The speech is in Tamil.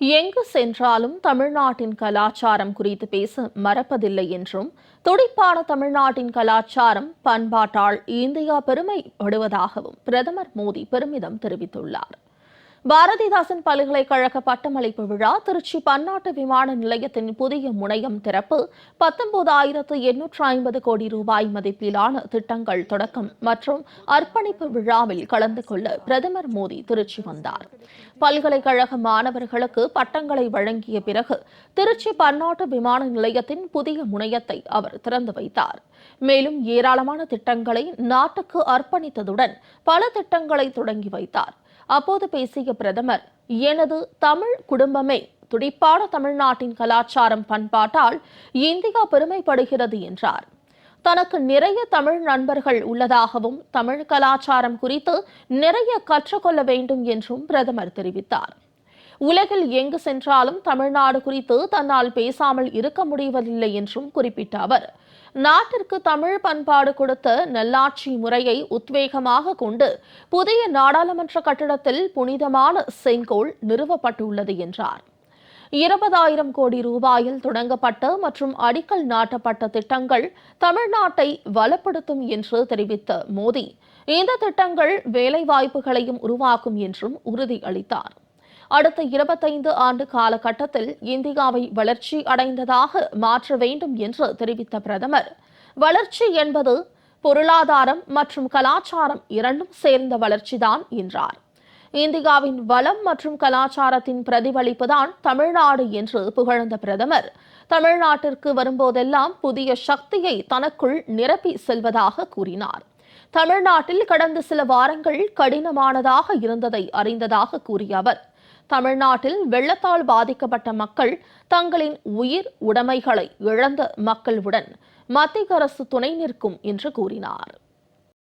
எங்கு சென்றாலும் தமிழ்நாட்டின் கலாச்சாரம் குறித்து பேச மறப்பதில்லை என்றும், துடிப்பான தமிழ்நாட்டின் கலாச்சாரம் பண்பாட்டால் இந்தியா பெருமைப்படுவதாகவும் பிரதமர் மோடி பெருமிதம் தெரிவித்துள்ளார். பாரதிதாசன் பல்கலைக்கழக பட்டமளிப்பு விழா திருச்சி பன்னாட்டு விமான நிலையத்தின் புதிய முனையம் திறப்பு, 19,850 கோடி ரூபாய் மதிப்பிலான திட்டங்கள் தொடக்கம் மற்றும் அர்ப்பணிப்பு விழாவில் கலந்து கொள்ள பிரதமர் மோடி திருச்சி வந்தார். பல்கலைக்கழக மாணவர்களுக்கு பட்டங்களை வழங்கிய பிறகு திருச்சி பன்னாட்டு விமான நிலையத்தின் புதிய முனையத்தை அவர் திறந்து வைத்தார். மேலும் ஏராளமான திட்டங்களை நாட்டுக்கு அர்ப்பணித்ததுடன் பல திட்டங்களை தொடங்கி வைத்தார். அப்போது பேசிய பிரதமர், எனது தமிழ் குடும்பமே துடிப்பான தமிழ்நாட்டின் கலாச்சாரம் பண்பாட்டால் இந்தியா பெருமைப்படுகிறது என்றார். தனக்கு நிறைய தமிழ் நண்பர்கள் உள்ளதாகவும், தமிழ் கலாச்சாரம் குறித்து நிறைய கற்றுக்கொள்ள வேண்டும் என்றும் பிரதமர் தெரிவித்தார். உலகில் எங்கு சென்றாலும் தமிழ்நாடு குறித்து தன்னால் பேசாமல் இருக்க முடிவதில்லை என்றும் குறிப்பிட்ட அவர், நாட்டிற்கு தமிழ் பண்பாடு கொடுத்த நல்லாட்சி முறையை உத்வேகமாக கொண்டு புதிய நாடாளுமன்ற கட்டிடத்தில் புனிதமான செங்கோல் நிறுவப்பட்டுள்ளது என்றார். 20,000 கோடி ரூபாயில் தொடங்கப்பட்ட மற்றும் அடிக்கல் நாட்டப்பட்ட திட்டங்கள் தமிழ்நாட்டை வளப்படுத்தும் என்று தெரிவித்த மோடி, இந்த திட்டங்கள் வேலைவாய்ப்புகளையும் உருவாக்கும் என்றும் உறுதியளித்தார். அடுத்த 25 ஆண்டு காலகட்டத்தில் இந்தியாவை வளர்ச்சி அடைந்ததாக மாற்ற வேண்டும் என்று தெரிவித்த பிரதமர், வளர்ச்சி என்பது பொருளாதாரம் மற்றும் கலாச்சாரம் இரண்டும் சேர்ந்த வளர்ச்சிதான் என்றார். இந்தியாவின் வளம் மற்றும் கலாச்சாரத்தின் பிரதிபலிப்புதான் தமிழ்நாடு என்று புகழ்ந்த பிரதமர், தமிழ்நாட்டிற்கு வரும்போதெல்லாம் புதிய சக்தியை தனக்குள் நிரப்பி செல்வதாக கூறினார். தமிழ்நாட்டில் கடந்த சில வாரங்கள் கடினமானதாக இருந்ததை அறிந்ததாக கூறிய அவர், தமிழ்நாட்டில் வெள்ளத்தால் பாதிக்கப்பட்ட மக்கள் தங்களின் உயிர் உடைமைகளை இழந்த மக்களுடன் மத்திய அரசு துணை நிற்கும் என்று கூறினார்.